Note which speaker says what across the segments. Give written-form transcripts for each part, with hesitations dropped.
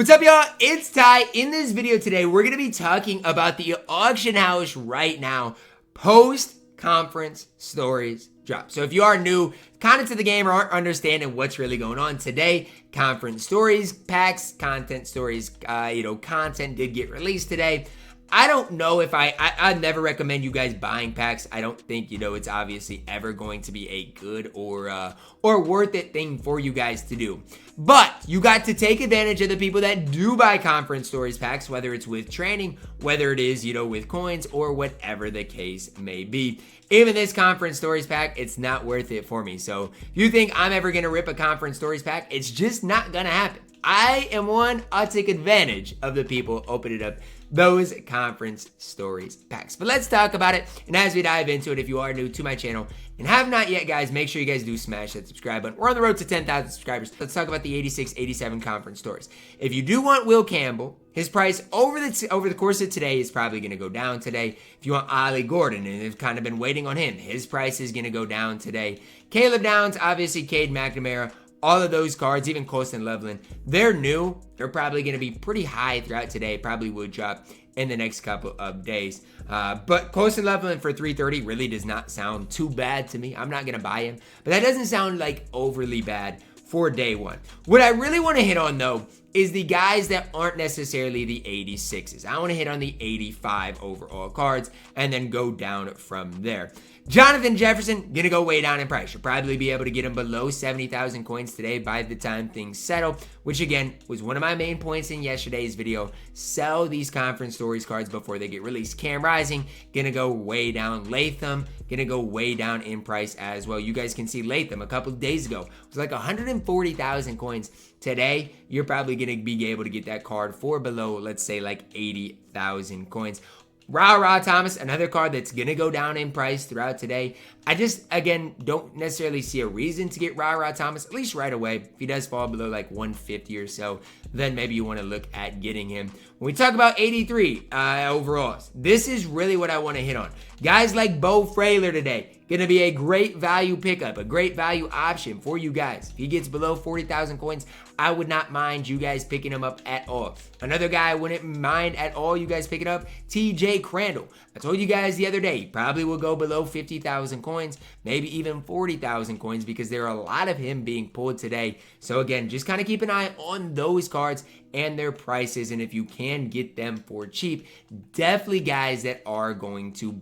Speaker 1: What's up, y'all? It's Ty. In this video today, we're going to be talking about the auction house right now, post-conference stories drop. So if you are new kind of to the game or aren't understanding what's really going on today, conference stories, packs, content stories, content did get released today. I don't know if I'd never recommend you guys buying packs. I don't think, it's obviously ever going to be a good or worth it thing for you guys to do. But you got to take advantage of the people that do buy conference stories packs, whether it's with training, whether it is, with coins or whatever the case may be. Even this conference stories pack, it's not worth it for me. So if you think I'm ever going to rip a conference stories pack, it's just not going to happen. I am one, I'll take advantage of the people opening up those conference stories packs. But let's talk about it. And as we dive into it, if you are new to my channel and have not yet, guys, make sure you guys do smash that subscribe button. We're on the road to 10,000 subscribers. Let's talk about the 86, 87 conference stories. If you do want Will Campbell, his price over the course of today is probably going to go down today. If you want Ollie Gordon, and they've kind of been waiting on him, his price is going to go down today. Caleb Downs, obviously Cade Mcnamara, all of those cards, even Colston Loveland, they're new. They're probably going to be pretty high throughout today. Probably would drop in the next couple of days. But Colston Loveland for 330 really does not sound too bad to me. I'm not going to buy him. But that doesn't sound like overly bad for day one. What I really want to hit on, though, is the guys that aren't necessarily the 86s. I want to hit on the 85 overall cards and then go down from there. Jonathan Jefferson, gonna go way down in price. You'll probably be able to get him below 70,000 coins today by the time things settle, which again was one of my main points in yesterday's video. Sell these conference stories cards before they get released. Cam Rising, gonna go way down. Latham, gonna go way down in price as well. You guys can see Latham a couple of days ago was like 140,000 coins. Today, you're probably gonna be able to get that card for below, let's say, like 80,000 coins. Ra Thomas, another card that's going to go down in price throughout today. I just, again, don't necessarily see a reason to get Ra Thomas, at least right away. If he does fall below like 150 or so, then maybe you want to look at getting him. When we talk about 83 overalls, this is really what I want to hit on. Guys like Beau Freyler today, going to be a great value pickup, a great value option for you guys. If he gets below 40,000 coins, I would not mind you guys picking him up at all. Another guy I wouldn't mind at all you guys picking up, TJ Crandall. I told you guys the other day, he probably will go below 50,000 coins, maybe even 40,000 coins because there are a lot of him being pulled today. So again, just kind of keep an eye on those cards and their prices. And if you can get them for cheap, definitely guys that are going to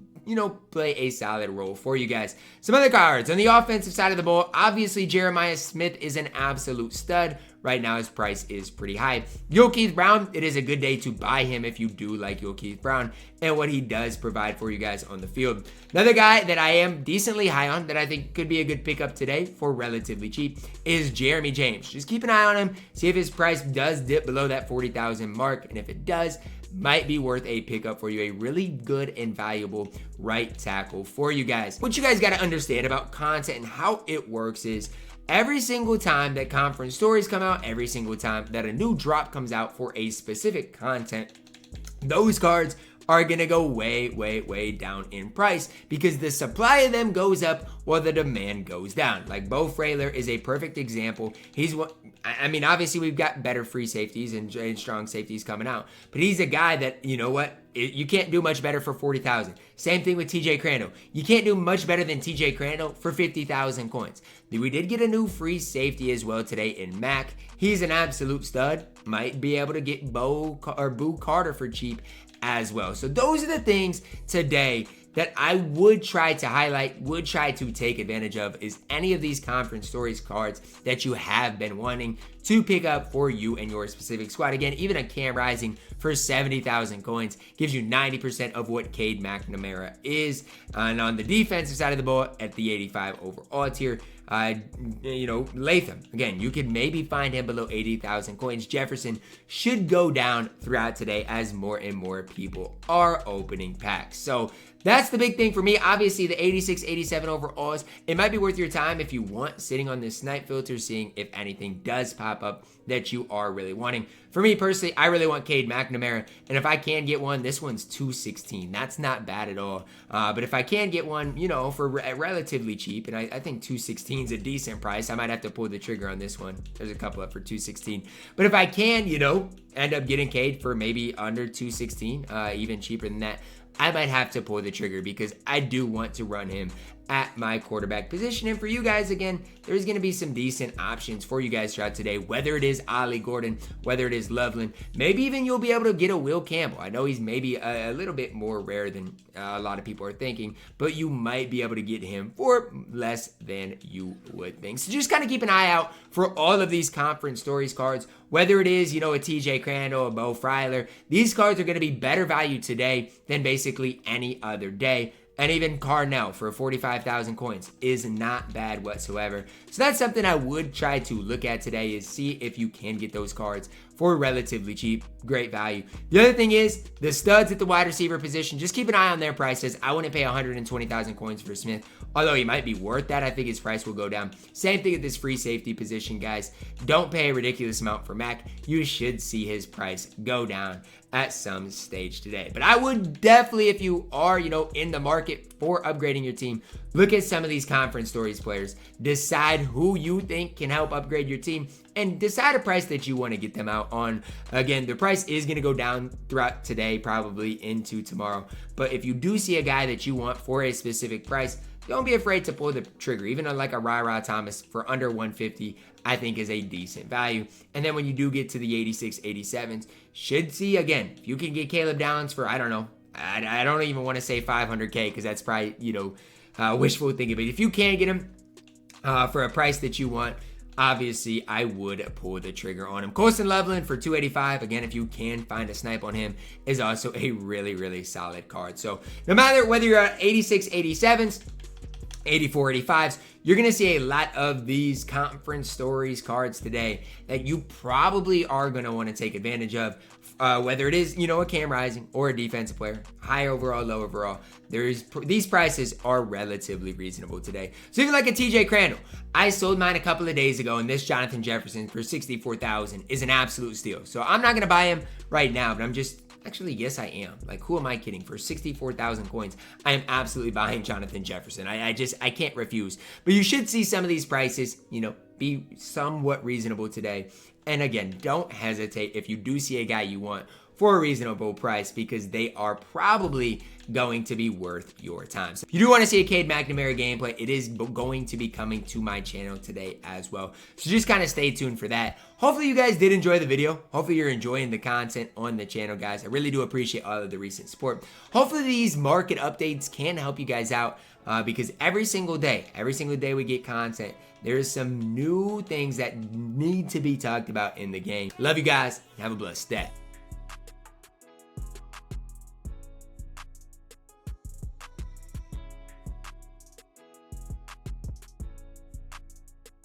Speaker 1: play a solid role for you guys. Some other cards on the offensive side of the ball. Obviously, Jeremiah Smith is an absolute stud. Right now, his price is pretty high. Hawkize Brown, it is a good day to buy him if you do like Hawkize Brown and what he does provide for you guys on the field. Another guy that I am decently high on that I think could be a good pickup today for relatively cheap is Jeremy James. Just keep an eye on him. See if his price does dip below that 40,000 mark. And if it does, might be worth a pickup for you. A really good and valuable right tackle for you guys. What you guys got to understand about content and how it works is every single time that conference stories come out, every single time that a new drop comes out for a specific content, those cards are going to go way down in price because the supply of them goes up while the demand goes down. Like Beau Freyler is a perfect example. He's what, obviously we've got better free safeties and strong safeties coming out, but he's a guy that, you can't do much better for 40,000. Same thing with TJ Crandall. You can't do much better than TJ Crandall for 50,000 coins. We did get a new free safety as well today in Mack. He's an absolute stud. Might be able to get Boo Carter for cheap as well. So those are the things today that I would try to highlight, would try to take advantage of, is any of these conference stories cards that you have been wanting to pick up for you and your specific squad. Again, even a Cam Rising for 70,000 coins gives you 90% of what Cade Mcnamara is. And on the defensive side of the ball, at the 85 overall tier, Latham, again, you could maybe find him below 80,000 coins. Jefferson should go down throughout today as more and more people are opening packs. So that's the big thing for me. Obviously, the 86, 87 overalls, it might be worth your time if you want, sitting on this snipe filter, seeing if anything does pop up that you are really wanting. For me personally, I really want Cade Mcnamara, and if I can get one, this one's $216. That's not bad at all. But if I can get one, for relatively cheap, and I think $216 is a decent price, I might have to pull the trigger on this one. There's a couple up for $216. But if I can, end up getting Cade for maybe under 216, even cheaper than that, I might have to pull the trigger because I do want to run him at my quarterback position. And for you guys, again, there's going to be some decent options for you guys throughout today, whether it is Ollie Gordon, whether it is Loveland, maybe even you'll be able to get a Will Campbell. I know he's maybe a little bit more rare than a lot of people are thinking, but you might be able to get him for less than you would think. So just kind of keep an eye out for all of these conference stories cards, whether it is, a TJ Crandall, a Bo Freiler. These cards are going to be better value today than basically any other day. And even Carnell for 45,000 coins is not bad whatsoever. So that's something I would try to look at today, is see if you can get those cards for relatively cheap. Great value. The other thing is the studs at the wide receiver position. Just keep an eye on their prices. I wouldn't pay 120,000 coins for Smith, although he might be worth that. I think his price will go down. Same thing at this free safety position, guys. Don't pay a ridiculous amount for Mack. You should see his price go down at some stage today. But I would definitely, if you are, in the market for upgrading your team, look at some of these conference stories players. Decide who you think can help upgrade your team and decide a price that you want to get them out on. Again, the price is going to go down throughout today, probably into tomorrow. But if you do see a guy that you want for a specific price, don't be afraid to pull the trigger. Even like a Ry Thomas for under 150, I think is a decent value. And then when you do get to the 86, 87s, should see, again, if you can get Caleb Downs for, I don't know, I don't even want to say 500K because that's probably, wishful thinking. But if you can get him for a price that you want, obviously, I would pull the trigger on him. Colston Loveland for 285. Again, if you can find a snipe on him, is also a really, really solid card. So no matter whether you're at 86, 87s, 84, 85s, you're going to see a lot of these conference stories cards today that you probably are going to want to take advantage of. Whether it is, a Cam Rising or a defensive player, high overall, low overall, these prices are relatively reasonable today. So even like a TJ Crandall, I sold mine a couple of days ago, and this Jonathan Jefferson for 64,000 is an absolute steal. So I'm not going to buy him right now, but actually, yes, I am. Like, who am I kidding? For 64,000 coins, I am absolutely buying Jonathan Jefferson. I can't refuse. But you should see some of these prices, be somewhat reasonable today. And again, don't hesitate if you do see a guy you want for a reasonable price, because they are probably going to be worth your time. So if you do want to see a Cade Mcnamara gameplay, it is going to be coming to my channel today as well. So just kind of stay tuned for that. Hopefully you guys did enjoy the video. Hopefully you're enjoying the content on the channel, guys. I really do appreciate all of the recent support. Hopefully these market updates can help you guys out, because every single day we get content, there's some new things that need to be talked about in the game. Love you guys. Have a blessed day.